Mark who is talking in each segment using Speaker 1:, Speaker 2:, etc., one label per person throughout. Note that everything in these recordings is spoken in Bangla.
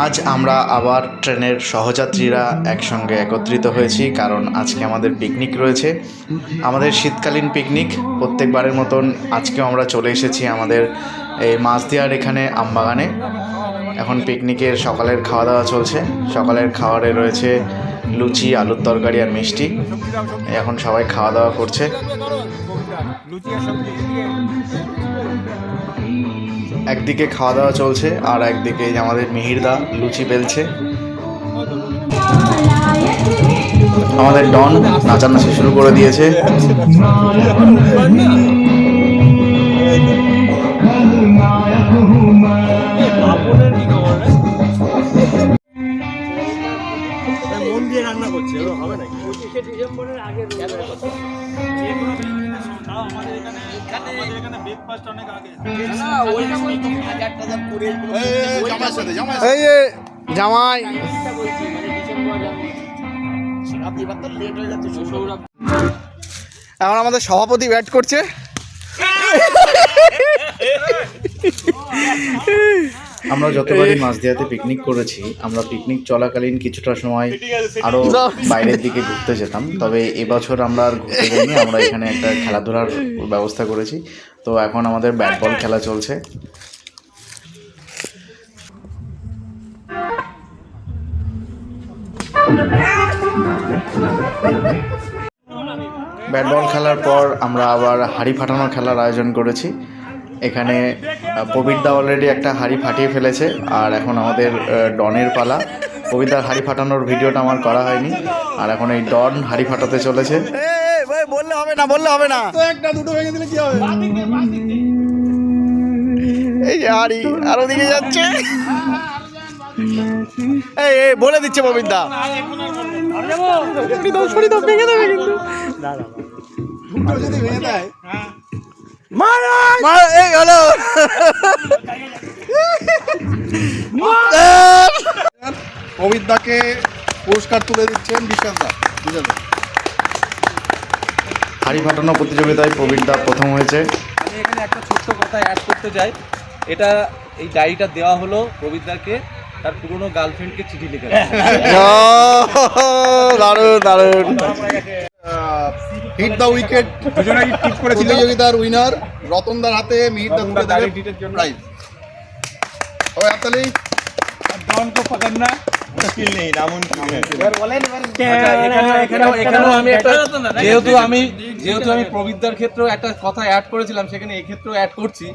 Speaker 1: আজ আমরা আবার ট্রেনের সহযাত্রীরা একসঙ্গে একত্রিত হয়েছি, কারণ আজকে আমাদের পিকনিক রয়েছে। আমাদের শীতকালীন পিকনিক প্রত্যেকবারের মতন আজকেও আমরা চলে এসেছি আমাদের এই মাঝদিয়ার এখানে আমবাগানে। এখন পিকনিকের সকালের খাওয়া দাওয়া চলছে। সকালের খাবারে রয়েছে লুচি, আলুর তরকারি আর মিষ্টি। এখন সবাই খাওয়া দাওয়া করছে। একদিকে খাওয়া দাওয়া চলছে আর একদিকে আমাদের মিহিরদা লুচি বেলছে। আমাদের ডন নাচানাচি শুরু করে দিয়েছে।
Speaker 2: মন দিয়ে রান্না করছে, হবে নাকি? 25শে ডিসেম্বরের আগে
Speaker 1: জামাই এখন আমাদের সভাপতি ব্যাট করছে। আমরা যতবারই মাঝদিয়াতে পিকনিক করেছি, আমরা পিকনিক চলাকালীন কিছুটা সময় আরও বাইরের দিকে ঘুরতে যেতাম। তবে এবছর আমরা আর ঘুরতে যাইনি, আমরা এখানে একটা খেলাধুলার ব্যবস্থা করেছি। তো এখন আমাদের ব্যাট বল খেলা চলছে। ব্যাট বল খেলার পর আমরা আবার হাড়ি ফাটানো খেলার আয়োজন করেছি। এখানে প্রবীরদা অলরেডি একটা হাড়ি ফাটিয়ে ফেলেছে, আর এখন আমাদের ডনের পালা। প্রবীরদার হাড়ি ফাটানোর ভিডিওটা আমার করা হয়নি, আর এখন এই ডন হাড়ি ফাটাতে চলেছে। বললে হবে না, বললে হবে না, একটা দুটো ভেঙে দিলে কি হবে? এই যে হাড়ি আরো দিকে যাচ্ছে। এই বলে দিচ্ছে প্রবীরদা, ভেঙে দেবে কিন্তু।
Speaker 3: প্রবীরদাকে পুরস্কার তুলে দিচ্ছেন বিশালদা।
Speaker 1: হাড়ি ফাটানো প্রতিযোগিতায় প্রবীরদা প্রথম হয়েছে।
Speaker 4: আমি এখানে একটা ছোট্ট কথা অ্যাড করতে চাই। এই ডায়েরিটা দেওয়া হলো প্রবীরদাকে তার পুরনো গার্লফ্রেন্ডকে চিঠি লিখে।
Speaker 1: দারুণ দারুণ।
Speaker 3: হিট দ্য উইকেট প্রতিযোগিতার উইনার রতনদার হাতে মিহিরদা তুলে দেবে প্রাইজ। সবাই হাততালি।
Speaker 4: যেহেতু আমি প্রবীরদার ক্ষেত্রেও একটা কথা অ্যাড করেছিলাম, সেখানে এই ক্ষেত্রেও অ্যাড করছি।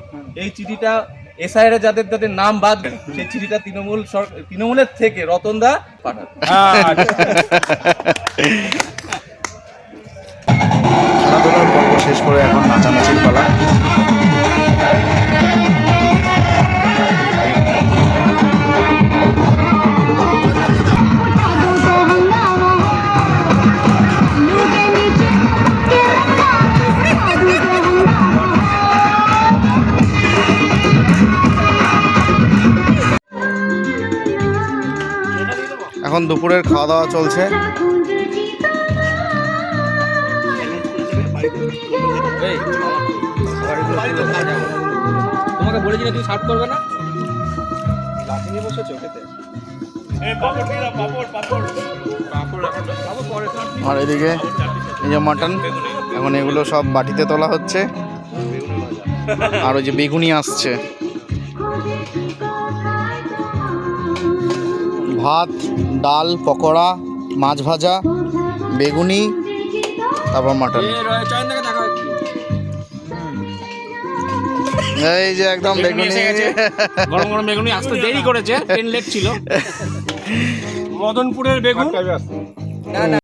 Speaker 4: এই চিঠিটা এসআইআর যাদের নাম বাদ, সেই চিঠিটা তৃণমূলের থেকে রতনদা পাঠাবে।
Speaker 1: খেলাধুলার পর্ব শেষ করে এখন নাচানাচির পালা। এখন দুপুরের খাওয়া দাওয়া চলছে।
Speaker 4: তোমাকে বলেছি না তুমি সার্ভ করবে না, লাঠি নিয়ে বসেছো খেতে।
Speaker 1: আর এদিকে এই যে মাটন, এখন এগুলো সব বাটিতে তোলা হচ্ছে। আর ওই যে বেগুনি আসছে, ভাত, ডাল, পকোড়া, মাছ ভাজা, বেগুনি, তারপর মাটন। এই যে একদম বেগুনি,
Speaker 2: গরম গরম বেগুনি আসতে দেরি করেছে, ট্রেন লেট ছিল। মদনপুরের বেগুন।